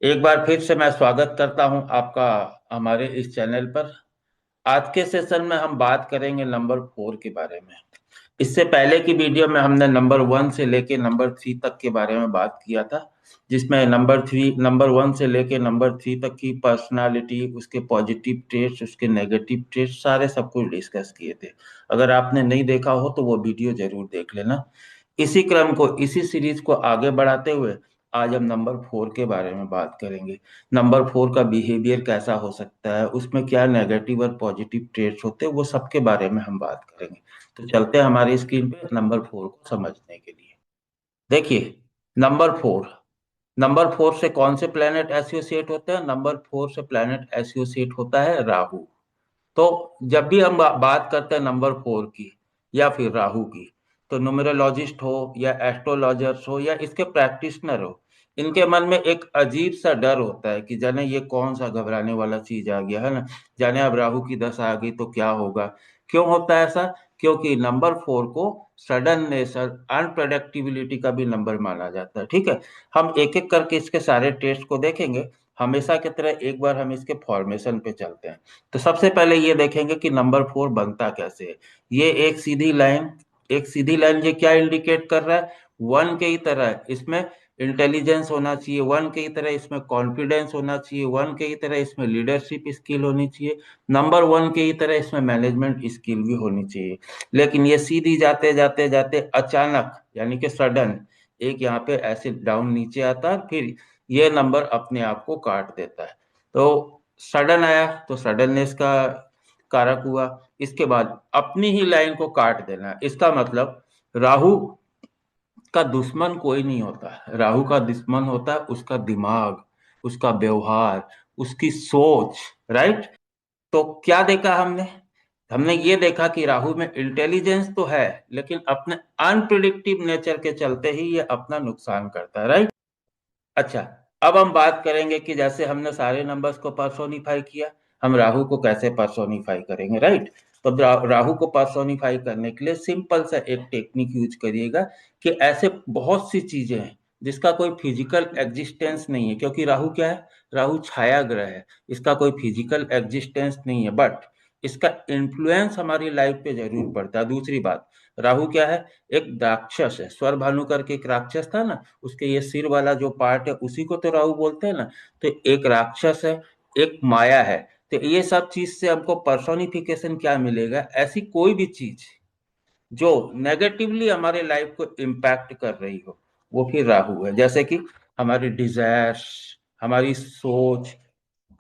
एक बार फिर से मैं स्वागत करता हूं आपका हमारे इस चैनल पर। आज के सेशन में हम बात करेंगे नंबर 4 के बारे में। इससे पहले की वीडियो में हमने नंबर 1 से लेके नंबर 3 तक के बारे में बात किया था, जिसमें नंबर 1 से लेके नंबर 3 तक की पर्सनालिटी, उसके पॉजिटिव ट्रेट्स, उसके नेगेटिव ट्रेट्स, सारे सब कुछ डिस्कस किए थे। अगर आपने नहीं देखा हो तो वो वीडियो जरूर देख लेना। इसी क्रम को, इसी सीरीज को आगे बढ़ाते हुए आज हम नंबर 4 के बारे में बात करेंगे। नंबर 4 का बिहेवियर कैसा हो सकता है, उसमें क्या नेगेटिव और पॉजिटिव ट्रेट्स होते हैं, वो सब के बारे में हम बात करेंगे। तो चलते हैं हमारी स्क्रीन पे नंबर 4 को समझने के लिए। देखिए, नंबर 4, नंबर 4 से कौन से प्लेनेट एसोसिएट होते हैं? नंबर 4 से प्लेनेट एसोसिएट होता है राहु। तो जब भी हम बात करते हैं नंबर 4 की या फिर राहु की, तो न्यूमरोलॉजिस्ट हो या एस्ट्रोलॉजर्स हो या इसके प्रैक्टिशनर हो, इनके मन में एक अजीब सा डर होता है कि जाने ये कौन सा घबराने वाला चीज आ गया है ना, जाने अब राहु की दशा आ गई तो क्या होगा। क्यों होता है ऐसा? क्योंकि नंबर 4 को सडननेस और अनप्रडिक्टेबिलिटी का भी नंबर माना जाता है। ठीक है, हम एक एक करके इसके सारे टेस्ट को देखेंगे। हमेशा की तरह एक बार हम इसके फॉर्मेशन पे चलते हैं। तो सबसे पहले ये देखेंगे कि नंबर 4 बनता कैसे है। ये एक सीधी लाइन ये क्या इंडिकेट कर रहा है? वन के ही तरह इसमें इंटेलिजेंस होना चाहिए, वन के ही तरह इसमें कॉन्फिडेंस होना चाहिए, वन के ही तरह इसमें लीडरशिप स्किल होनी चाहिए, नंबर 1 के ही तरह इसमें मैनेजमेंट स्किल भी होनी चाहिए। लेकिन ये सीधी जाते जाते जाते अचानक, यानी कि सडन, एक यहाँ पे ऐसे डाउन नीचे आता है, फिर ये नंबर अपने आप को काट देता है। तो सडन आया तो सडननेस का कारक हुआ। इसके बाद अपनी ही लाइन को काट देना, इसका मतलब राहु का दुश्मन कोई नहीं होता। राहु का दुश्मन होता है उसका दिमाग, उसका व्यवहार, उसकी सोच। राइट। तो क्या देखा हमने? हमने ये देखा कि राहु में इंटेलिजेंस तो है, लेकिन अपने अनप्रिडिक्टिव नेचर के चलते ही ये अपना नुकसान करता है। राइट। अच्छा, अब हम बात करेंगे कि जैसे हमने सारे नंबर्स को पर्सोनिफाई किया, हम राहु को कैसे पर्सोनिफाई करेंगे। राइट। तो राहु को पर्सोनिफाई करने के लिए सिंपल सा एक टेक्निक यूज करिएगा कि ऐसे बहुत सी चीजें हैं जिसका कोई फिजिकल एग्जिस्टेंस नहीं है, क्योंकि राहु क्या है? राहु छाया ग्रह है, इसका कोई फिजिकल एग्जिस्टेंस नहीं है, बट इसका इन्फ्लुएंस हमारी लाइफ पे जरूर पड़ता है। दूसरी बात, राहु क्या है? एक राक्षस है। स्वर भानु करके एक राक्षस था ना, उसके ये सिर वाला जो पार्ट है उसी को तो राहु बोलते हैं ना। तो एक राक्षस है, एक माया है। तो ये सब चीज से हमको पर्सोनिफिकेशन क्या मिलेगा? ऐसी कोई भी चीज जो नेगेटिवली हमारे लाइफ को इम्पैक्ट कर रही हो, वो फिर राहु है। जैसे कि हमारी डिजायर्स, हमारी सोच,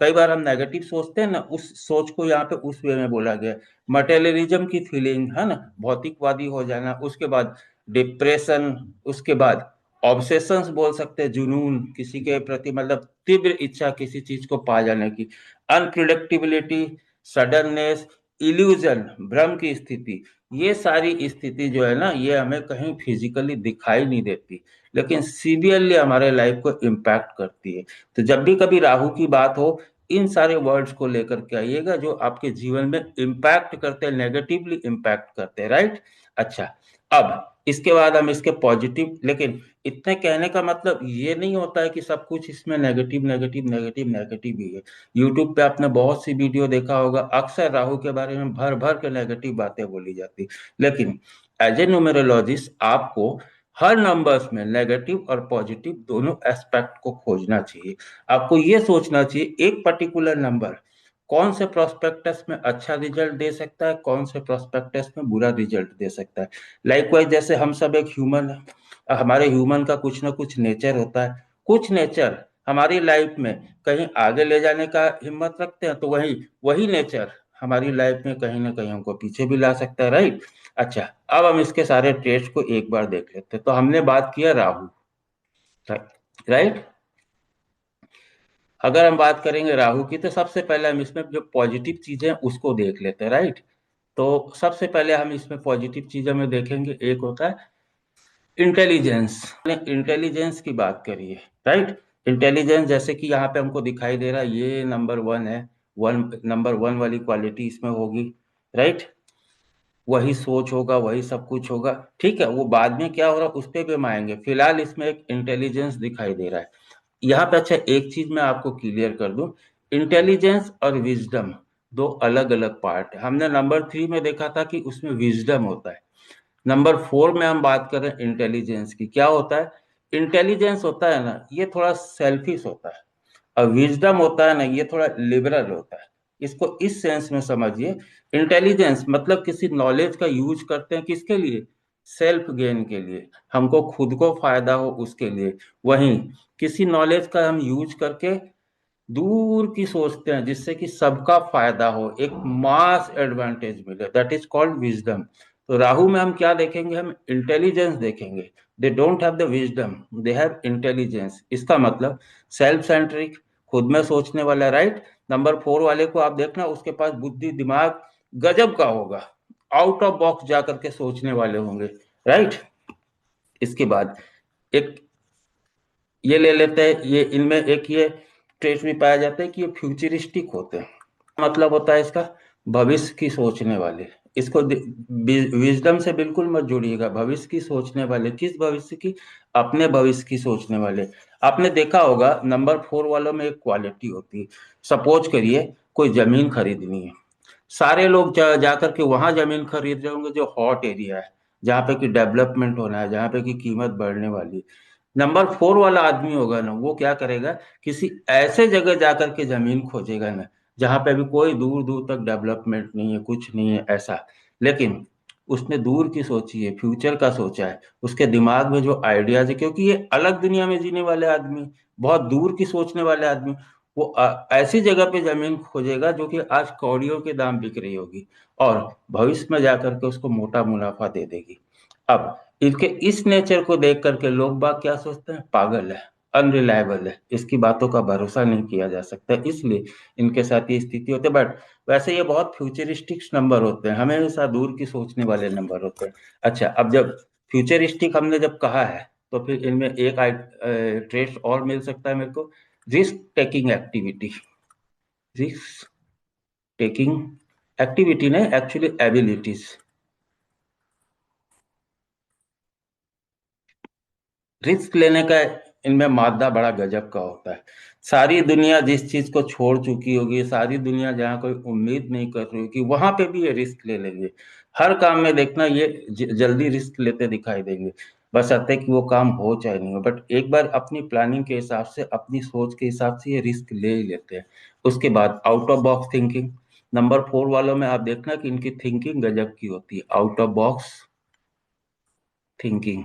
कई बार हम नेगेटिव सोचते हैं ना, उस सोच को यहाँ पे उस वे में बोला गया। मटेरियलिज्म की फीलिंग है ना, भौतिकवादी हो जाना, उसके बाद डिप्रेशन, उसके बाद ऑब्सेशंस बोल सकते हैं, जुनून किसी के प्रति, मतलब तीव्र इच्छा किसी चीज को पा जाने की, अनप्रिडिक्टेबिलिटी, सडननेस, इल्यूजन, भ्रम की स्थिति। ये सारी स्थिति जो है ना, ये हमें कहीं फिजिकली दिखाई नहीं देती, लेकिन सीवियरली हमारे लाइफ को इम्पैक्ट करती है। तो जब भी कभी राहु की बात हो, इन सारे वर्ड्स को लेकर के आइएगा जो आपके जीवन में इम्पैक्ट करते हैं, नेगेटिवली इम्पैक्ट करते हैं। राइट। अच्छा, अब इसके बाद हम इसके पॉजिटिव, लेकिन इतने कहने का मतलब ये नहीं होता है कि सब कुछ इसमें नेगेटिव नेगेटिव नेगेटिव नेगेटिव ही है। यूट्यूब पे आपने बहुत सी वीडियो देखा होगा, अक्सर राहु के बारे में भर भर के नेगेटिव बातें बोली जाती, लेकिन एज ए न्यूमेरोलॉजिस्ट आपको हर नंबर्स में नेगेटिव और पॉजिटिव दोनों एस्पेक्ट को खोजना चाहिए। आपको ये सोचना चाहिए एक पर्टिकुलर नंबर कौन से प्रोस्पेक्टस में अच्छा रिजल्ट दे सकता है, कौन से प्रोस्पेक्टस में बुरा रिजल्ट दे सकता है। लाइकवाइज जैसे हम सब एक ह्यूमन है, हमारे ह्यूमन का कुछ ना कुछ नेचर होता है। कुछ नेचर हमारी लाइफ में कहीं आगे ले जाने का हिम्मत रखते हैं, तो वही वही नेचर हमारी लाइफ में कहीं ना कहीं हमको पीछे भी ला सकता है। राइट। अच्छा, अब हम इसके सारे ट्रेड्स को एक बार देख लेते हैं। तो हमने बात किया राहु। राइट। अगर हम बात करेंगे राहु की, तो सबसे पहले हम इसमें जो पॉजिटिव चीजें हैं उसको देख लेते हैं। राइट। तो सबसे पहले हम इसमें पॉजिटिव चीजों में देखेंगे, एक होता है इंटेलिजेंस। इंटेलिजेंस की बात करिए। राइट। इंटेलिजेंस जैसे कि यहाँ पे हमको दिखाई दे रहा है, ये नंबर 1 है, नंबर 1 वाली क्वालिटी इसमें होगी। राइट। वही सोच होगा, वही सब कुछ होगा। ठीक है, वो बाद में क्या हो रहा है उस पर भी हम आएंगे, फिलहाल इसमें एक इंटेलिजेंस दिखाई दे रहा है। यहाँ पे अच्छा एक चीज मैं आपको क्लियर कर दूं, इंटेलिजेंस और विजडम दो अलग अलग पार्ट है। हमने नंबर 3 में देखा था कि उसमें विजडम होता है, नंबर 4 में हम बात कर रहे हैं इंटेलिजेंस की। क्या होता है? इंटेलिजेंस होता है ना, ये थोड़ा सेल्फिश होता है, और विजडम होता है ना, ये थोड़ा लिबरल होता है। इसको इस सेंस में समझिए, इंटेलिजेंस मतलब किसी नॉलेज का यूज करते हैं किसके लिए? सेल्फ गेन के लिए, हमको खुद को फायदा हो उसके लिए। वहीं किसी नॉलेज का हम यूज करके दूर की सोचते हैं जिससे कि सबका फायदा हो, एक मास एडवांटेज मिले, दैट इज कॉल्ड विजडम। तो राहु में हम क्या देखेंगे? हम इंटेलिजेंस देखेंगे। They don't have the wisdom, they have intelligence. इसका मतलब सेल्फ सेंट्रिक, खुद में सोचने वाला, राइट। नंबर 4 वाले को आप देखना, उसके पास बुद्धि दिमाग गजब का होगा, आउट ऑफ बॉक्स जाकर के सोचने वाले होंगे, राइट। इसके बाद एक ये ले लेते हैं, ये इनमें एक ये ट्रेस भी पाया जाता है कि ये फ्यूचरिस्टिक होते हैं। मतलब होता है इसका, भविष्य की सोचने वाले। इसको विजडम से बिल्कुल मत जोड़िएगा। भविष्य की सोचने वाले, किस भविष्य की? अपने भविष्य की सोचने वाले। आपने देखा होगा नंबर 4 वालों में एक क्वालिटी होती है। सपोज करिए कोई जमीन खरीदनी है, सारे लोग जाकर के वहां जमीन खरीद रहे होंगे जो हॉट एरिया है, जहाँ पे कि डेवलपमेंट होना है, जहाँ पे कि कीमत बढ़ने वाली है। नंबर 4 वाला आदमी होगा ना, वो क्या करेगा? किसी ऐसे जगह जाकर के जमीन खोजेगा ना, जहाँ पे अभी कोई दूर दूर तक डेवलपमेंट नहीं है, कुछ नहीं है ऐसा। लेकिन उसने दूर की सोची है, फ्यूचर का सोचा है, उसके दिमाग में जो आइडियाज है, क्योंकि ये अलग दुनिया में जीने वाले आदमी, बहुत दूर की सोचने वाले आदमी, वो ऐसी जगह पे जमीन खोजेगा जो कि आज कौड़ियों के दाम बिक रही होगी, और भविष्य में जाकर के उसको मोटा मुनाफा दे देगी। अब इनके इस नेचर को देख करके लोग बाग क्या सोचते हैं? पागल है, अनरिलायबल है, इसकी बातों का भरोसा नहीं किया जा सकता, इसलिए इनके साथ ये स्थिति होती है। बट वैसे ये बहुत फ्यूचरिस्टिक नंबर होते हैं, हमेशा दूर की सोचने वाले नंबर होते हैं। अच्छा, अब जब फ्यूचरिस्टिक हमने जब कहा है, तो फिर इनमें एक ट्रेस और मिल सकता है मेरे को, risk taking activity. Risk taking activity नहीं, एक्चुअली एबिलिटीज। रिस्क लेने का इनमें मादा बड़ा गजब का होता है। सारी दुनिया जिस चीज को छोड़ चुकी होगी, सारी दुनिया जहाँ कोई उम्मीद नहीं कर रही होगी, वहां पे भी ये रिस्क ले लेंगे। हर काम में देखना ये जल्दी रिस्क लेते दिखाई देंगे, बस आते कि वो काम हो चाहे नहीं हो, बट एक बार अपनी प्लानिंग के हिसाब से, अपनी सोच के हिसाब से ये रिस्क ले ही लेते हैं। उसके बाद out of box thinking. Number 4 वालों में आप देखना कि इनकी थिंकिंग गजब की होती है, आउट ऑफ बॉक्स थिंकिंग।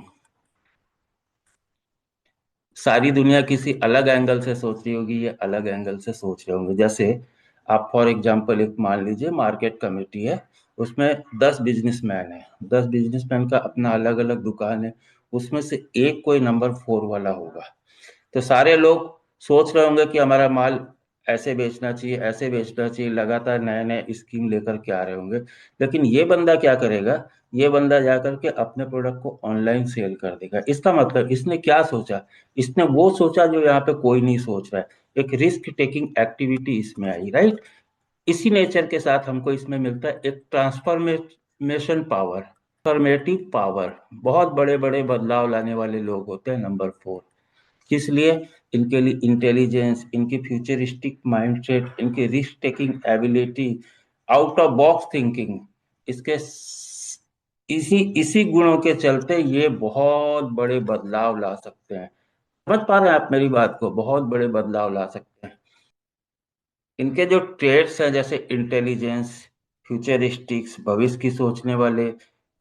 सारी दुनिया किसी अलग एंगल से सोच रही होगी, ये अलग एंगल से सोच रहे होंगे। जैसे आप फॉर एग्जांपल एक मान लीजिए मार्केट कमेटी है, उसमें 10 बिजनेसमैन है, 10 बिजनेसमैन का अपना अलग अलग दुकान है, उसमें से एक कोई नंबर 4 वाला होगा। तो सारे लोग सोच रहे होंगे कि हमारा माल ऐसे बेचना चाहिए, ऐसे बेचना चाहिए, लगातार नए नए स्कीम लेकर के आ रहे होंगे। लेकिन ये बंदा क्या करेगा? ये बंदा जाकर के अपने प्रोडक्ट को ऑनलाइन सेल कर देगा। इसका मतलब इसने क्या सोचा? इसने वो सोचा जो यहाँ पे कोई नहीं सोच रहा है। एक रिस्क टेकिंग एक्टिविटी इसमें आई, राइट। इसी नेचर के साथ हमको इसमें मिलता है एक ट्रांसफॉर्मेशन पावर, ट्रांसफॉर्मेटिव पावर। बहुत बड़े बड़े बदलाव लाने वाले लोग होते हैं नंबर 4। किस लिए? इनके लिए इंटेलिजेंस, इनकी फ्यूचरिस्टिक माइंडसेट, इनकी risk taking ability, out of box thinking, इसके इसी इसी गुणों के चलते ये बहुत बड़े बदलाव ला सकते हैं। समझ पा रहे हैं आप मेरी बात को? बहुत बड़े बदलाव ला सकते हैं। इनके जो ट्रेड्स हैं, जैसे इंटेलिजेंस, फ्यूचरिस्टिक्स, भविष्य की सोचने वाले,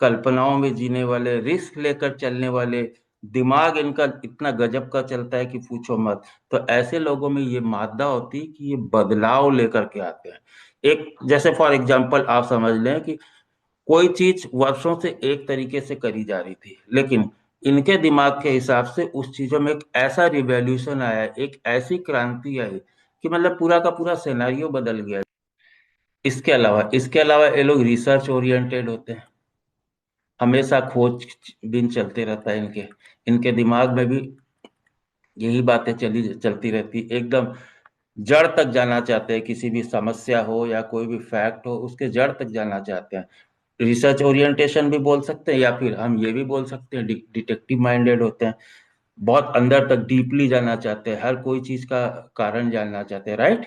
कल्पनाओं में जीने वाले, रिस्क लेकर चलने वाले, दिमाग इनका इतना गजब का चलता है कि पूछो मत। तो ऐसे लोगों में ये मादा होती है कि ये बदलाव लेकर के आते हैं। एक जैसे फॉर एग्जांपल आप समझ लें कि कोई चीज वर्षों से एक तरीके से करी जा रही थी, लेकिन इनके दिमाग के हिसाब से उस चीजों में एक ऐसा रिवॉल्यूशन आया, एक ऐसी क्रांति आई कि मतलब पूरा का पूरा सिनेरियो बदल गया। इसके अलावा ये लोग रिसर्च ओरिएंटेड होते हैं, हमेशा खोज बिन चलते रहता है इनके इनके दिमाग में भी यही बातें चलती रहती, एकदम जड़ तक जाना चाहते हैं। किसी भी समस्या हो या कोई भी फैक्ट हो, उसके जड़ तक जाना चाहते हैं। रिसर्च ओरिएंटेशन भी बोल सकते हैं, या फिर हम ये भी बोल सकते हैं डिटेक्टिव माइंडेड होते हैं। बहुत अंदर तक डीपली जानना चाहते हैं, हर कोई चीज का कारण जानना चाहते हैं, राइट।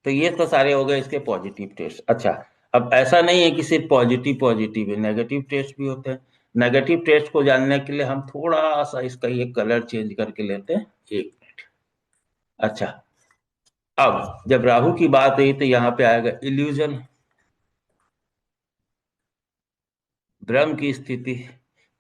तो ये तो सारे हो गए इसके पॉजिटिव टेस्ट। अच्छा, अब ऐसा नहीं है कि सिर्फ पॉजिटिव पॉजिटिव है, नेगेटिव टेस्ट भी होते हैं। नेगेटिव टेस्ट को जानने के लिए हम थोड़ा सा इसका ये कलर चेंज करके लेते हैं। एक, अच्छा, अब जब राहु की बात आई तो यहाँ पे आएगा इल्यूजन, भ्रम की स्थिति।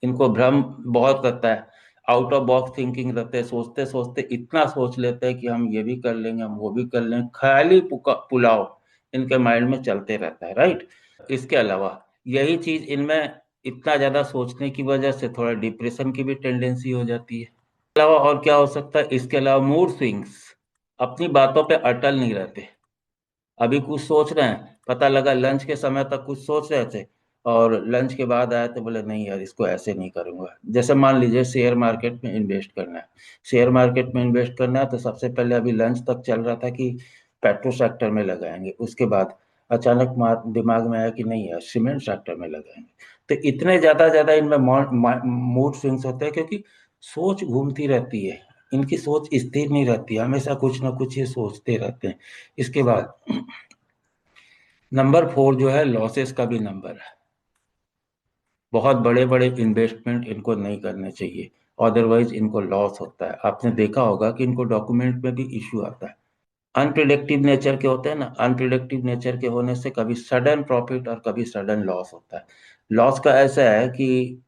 इनको भ्रम बहुत रहता है, आउट ऑफ बॉक्स थिंकिंग रहते हैं, सोचते सोचते इतना सोच लेते हैं कि हम ये भी कर लेंगे, हम वो भी कर लेंगे, खाली पुलाव इनके माइंड में चलते रहता है, राइट। इसके अलावा यही चीज इनमें इतना ज्यादा सोचने की वजह से थोड़ा डिप्रेशन की भी टेंडेंसी हो जाती है। इसके अलावा और क्या हो सकता है, इसके अलावा मूड स्विंग्स, अपनी बातों पे अटल नहीं रहते। अभी कुछ सोच रहे हैं, पता लगा लंच के समय तक कुछ सोच रहे थे, और लंच के बाद आए तो बोले नहीं यार इसको ऐसे नहीं करूंगा। जैसे मान लीजिए शेयर मार्केट में इन्वेस्ट करना है, शेयर मार्केट में इन्वेस्ट करना है तो सबसे पहले अभी लंच तक चल रहा था कि पेट्रो सेक्टर में लगाएंगे, उसके बाद अचानक दिमाग में आया कि नहीं यार सीमेंट सेक्टर में लगाएंगे। तो इतने ज्यादा ज्यादा इनमें मूड स्विंग्स होते हैं, क्योंकि सोच घूमती रहती है, इनकी सोच स्थिर नहीं रहती, हमेशा कुछ ना कुछ ये सोचते रहते हैं। इसके बाद नंबर 4 जो है लॉसेस का भी नंबर है। बहुत बड़े बड़े इन्वेस्टमेंट इनको नहीं करने चाहिए, अदरवाइज इनको लॉस होता है। आपने देखा होगा कि इनको डॉक्यूमेंट में भी इश्यू आता है। अनप्रिडिक्टिव नेचर के होते हैं ना, अनप्रिडिक्टिव नेचर के होने से कभी सडन प्रॉफिट और कभी सडन लॉस होता है। लॉस का ऐसा है कि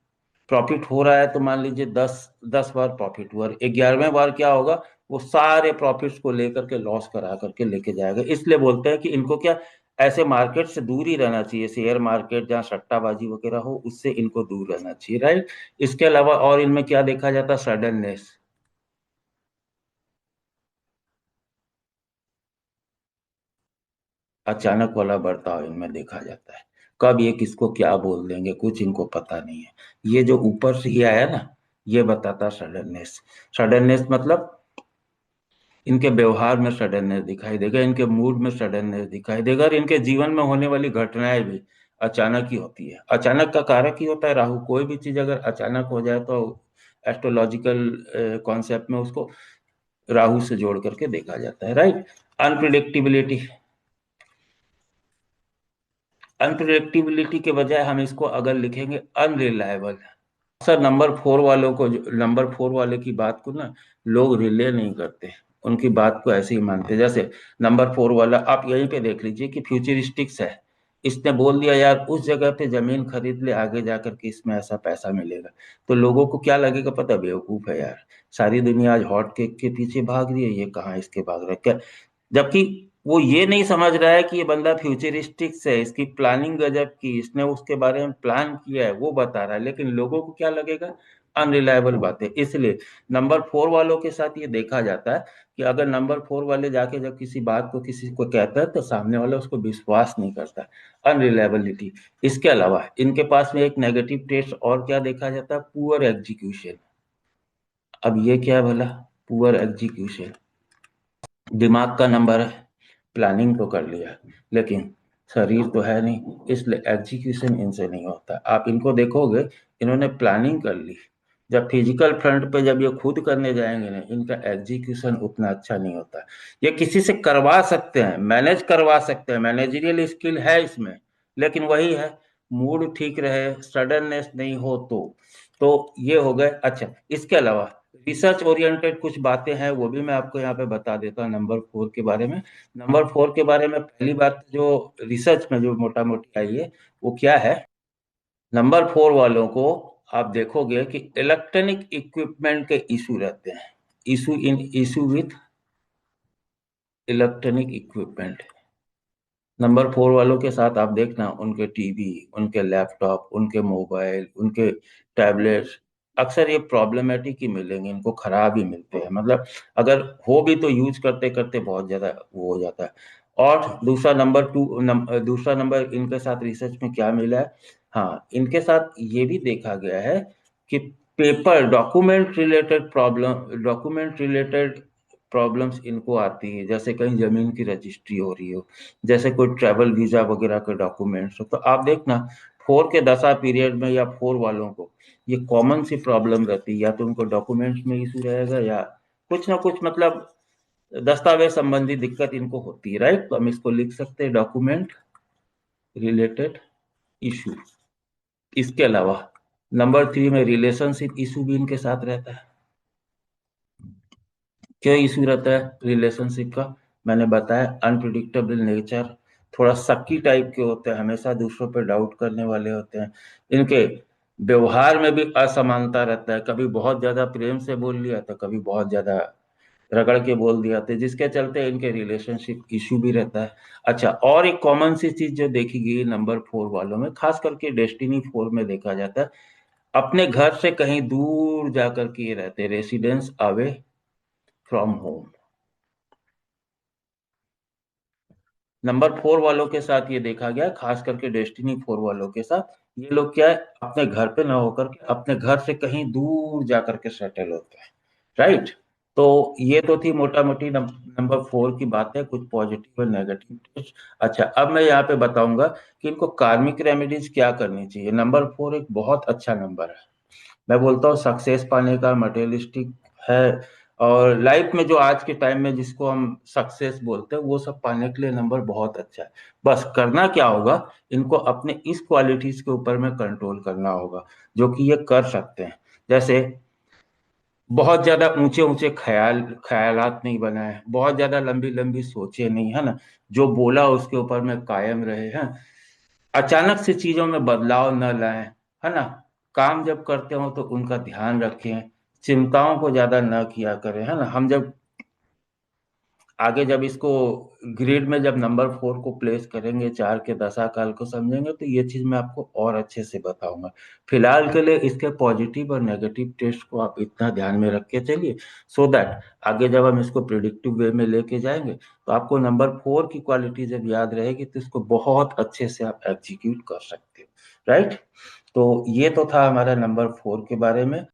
प्रॉफिट हो रहा है तो मान लीजिए 10 बार प्रॉफिट हुआ, 11वें बार क्या होगा, वो सारे प्रॉफिट्स को लेकर के लॉस करा करके लेके जाएगा। इसलिए बोलते हैं कि इनको क्या, ऐसे मार्केट से दूर ही रहना चाहिए, शेयर मार्केट जहाँ सट्टाबाजी वगैरह हो उससे इनको दूर रहना चाहिए, राइट। इसके अलावा और इनमें क्या देखा जाता है, सडननेस, अचानक वाला बर्ताव इनमें देखा जाता है। कब ये किसको क्या बोल देंगे कुछ इनको पता नहीं है। ये जो ऊपर से ये आया ना, ये बताता सडननेस। सडननेस मतलब इनके व्यवहार में सडननेस दिखाई देगा, इनके मूड में सडननेस दिखाई देगा, और इनके जीवन में होने वाली घटनाएं भी अचानक ही होती है। अचानक का कारक ही होता है राहु। कोई भी चीज अगर अचानक हो जाए तो एस्ट्रोलॉजिकल कॉन्सेप्ट में उसको राहु से जोड़ करके देखा जाता है, राइट। अनप्रिडिक्टिबिलिटी, अनप्रिडिक्टिबिलिटी के बजाय हम इसको अगर लिखेंगे अनरिलायबल। सर नंबर 4 वाले की बात को ना लोग रिले नहीं करते, उनकी बात को ऐसे ही मानते। जैसे नंबर 4 वाला आप यहीं पे देख लीजिए कि फ्यूचरिस्टिक्स है, इसने बोल दिया यार उस जगह पे जमीन खरीद ले, आगे जाकर के इसमें ऐसा पैसा मिलेगा। तो लोगों को क्या लगेगा, पता, बेवकूफ है यार, सारी दुनिया आज हॉट केक के पीछे भाग रही है, ये कहाँ इसके भाग रहा है क्या। जबकि वो ये नहीं समझ रहा है कि ये बंदा फ्यूचरिस्टिक है, इसकी प्लानिंग गजब की, इसने उसके बारे में प्लान किया है, वो बता रहा है, लेकिन लोगों को क्या लगेगा, अनरिलायबल बातें। इसलिए नंबर 4 वालों के साथ ये देखा जाता है कि अगर नंबर 4 वाले जाके जब किसी बात को किसी को कहता है तो सामने वाला उसको विश्वास नहीं करता, अनरिलायबिलिटी। इसके अलावा इनके पास में एक नेगेटिव टेस्ट और क्या देखा जाता है, पुअर एग्जीक्यूशन। अब ये क्या है भला, पुअर एग्जीक्यूशन, दिमाग का नंबर है, प्लानिंग तो कर लिया लेकिन शरीर तो है नहीं, इसलिए एग्जीक्यूशन इनसे नहीं होता। आप इनको देखोगे, इन्होंने प्लानिंग कर ली, जब फिजिकल फ्रंट पे जब ये खुद करने जाएंगे ना, इनका एग्जीक्यूशन उतना अच्छा नहीं होता। ये किसी से करवा सकते हैं, मैनेज करवा सकते हैं, मैनेजरियल स्किल है इसमें, लेकिन वही है, मूड ठीक रहे, सडननेस नहीं हो तो ये हो गए। अच्छा, इसके अलावा रिसर्च ओरिएंटेड कुछ बातें हैं, वो भी मैं आपको यहाँ पे बता देता हूँ नंबर 4 के बारे में। नंबर 4 के बारे में पहली बात जो रिसर्च में जो मोटा मोटी आई है वो क्या है, नंबर 4 वालों को आप देखोगे कि इलेक्ट्रॉनिक इक्विपमेंट के इशू रहते हैं, issue with electronic equipment. Number 4 वालों के साथ आप देखना, उनके टीवी, उनके लैपटॉप, उनके मोबाइल, उनके टैबलेट्स अक्सर ये प्रॉब्लमेटिक ही मिलेंगे, इनको खराब ही मिलते हैं। मतलब अगर हो भी तो यूज करते करते बहुत ज्यादा वो हो जाता है। और दूसरा नंबर इनके साथ रिसर्च में क्या मिला है, हाँ इनके साथ ये भी देखा गया है कि डॉक्यूमेंट रिलेटेड प्रॉब्लम्स इनको आती है। जैसे कहीं जमीन की रजिस्ट्री हो रही हो, जैसे कोई ट्रैवल वीजा वगैरह के डॉक्यूमेंट्स हो, तो आप देखना 4 के दशा पीरियड में या 4 वालों को ये कॉमन सी प्रॉब्लम रहती है, या तो उनको डॉक्यूमेंट्स में इशू रहेगा या कुछ ना कुछ मतलब दस्तावेज संबंधी दिक्कत इनको होती है, राइट। तो हम इसको लिख सकते हैं डॉक्यूमेंट रिलेटेड इशू। इसके अलावा नंबर 3 में रिलेशनशिप इशू भी इनके साथ रहता है। क्या इशू रहता है रिलेशनशिप का? मैंने बताया अनप्रिडिक्टेबल नेचर, थोड़ा शक्की टाइप के होते हैं, हमेशा दूसरों पर डाउट करने वाले होते हैं। इनके व्यवहार में भी असमानता रहता है, कभी बहुत ज्यादा प्रेम से बोल लिया तो कभी बहुत ज्यादा रगड़ के बोल दिया, तो जिसके चलते इनके रिलेशनशिप इशू भी रहता है। अच्छा, और एक कॉमन सी चीज जो देखी गई नंबर 4 वालों में, खास करके डेस्टिनी 4 में देखा जाता है, अपने घर से कहीं दूर जाकर के ये रहते, residence away from home. Number 4 वालों के साथ ये देखा गया, खास करके डेस्टिनी 4 वालों के साथ, ये लोग क्या है, अपने घर पे ना होकर के अपने घर से कहीं दूर जाकर के सेटल होते हैं, राइट। तो ये तो थी मोटा मोटी नंबर 4 की बात है, कुछ पॉजिटिव और नेगेटिव। अच्छा, अब मैं यहाँ पे बताऊंगा कि इनको कार्मिक रेमेडीज क्या करनी चाहिए। नंबर 4 एक बहुत अच्छा नंबर है, मैं बोलता हूँ सक्सेस पाने का, मटेरियलिस्टिक है, और लाइफ में जो आज के टाइम में जिसको हम सक्सेस बोलते हैं वो सब पाने के लिए नंबर बहुत अच्छा है। बस करना क्या होगा, इनको अपने इस क्वालिटीज के ऊपर में कंट्रोल करना होगा, जो कि ये कर सकते हैं। जैसे बहुत ज्यादा ऊंचे ऊंचे ख्यालात नहीं बनाए, बहुत ज्यादा लंबी लंबी सोचे नहीं, है ना, जो बोला उसके ऊपर में कायम रहे हैं, अचानक से चीजों में बदलाव न लाएं, है ना, काम जब करते हो तो उनका ध्यान रखें, चिंताओं को ज्यादा न किया करें, है ना। हम जब आगे जब इसको ग्रिड में जब नंबर 4 को प्लेस करेंगे, 4 के दशा काल को समझेंगे, तो ये चीज मैं आपको और अच्छे से बताऊंगा। फिलहाल के लिए इसके पॉजिटिव और नेगेटिव टेस्ट को आप इतना ध्यान में रख के चलिए, सो दैट आगे जब हम इसको प्रिडिक्टिव वे में लेके जाएंगे तो आपको नंबर 4 की क्वालिटी जब याद रहेगी तो इसको बहुत अच्छे से आप एग्जीक्यूट कर सकते हो, राइट। तो ये तो था हमारा नंबर 4 के बारे में।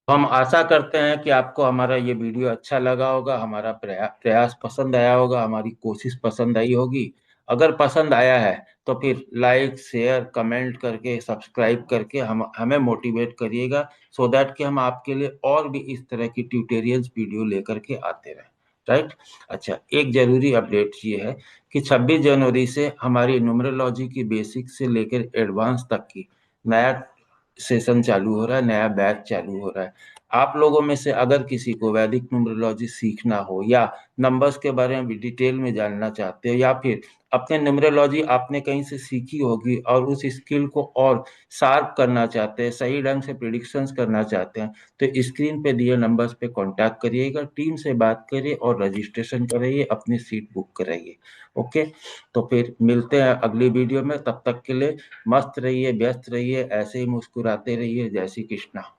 हम आशा करते हैं कि आपको हमारा ये वीडियो अच्छा लगा होगा, हमारा प्रयास पसंद आया होगा, हमारी कोशिश पसंद आई होगी। अगर पसंद आया है तो फिर लाइक शेयर कमेंट करके सब्सक्राइब करके हम हमें मोटिवेट करिएगा, सो दैट कि हम आपके लिए और भी इस तरह की ट्यूटोरियल्स वीडियो लेकर के आते रहें, राइट। अच्छा, एक जरूरी अपडेट ये है कि 26 जनवरी से हमारी न्यूमरोलॉजी की बेसिक से लेकर एडवांस तक की नया सेशन चालू हो रहा है, नया बैच चालू हो रहा है। आप लोगों में से अगर किसी को वैदिक न्यूमरोलॉजी सीखना हो या नंबर्स के बारे में भी डिटेल में जानना चाहते हो, या फिर अपने न्यूमरोलॉजी आपने कहीं से सीखी होगी और उस स्किल को और शार्प करना चाहते हैं, सही ढंग से प्रिडिक्शंस करना चाहते हैं, तो स्क्रीन पे दिए नंबर्स पे कांटेक्ट करिएगा, टीम से बात करिए और रजिस्ट्रेशन कराइए, अपनी सीट बुक कराइए। ओके, तो फिर मिलते हैं अगली वीडियो में, तब तक के लिए मस्त रहिए, व्यस्त रहिए, ऐसे ही मुस्कुराते रहिए। जय श्री कृष्णा।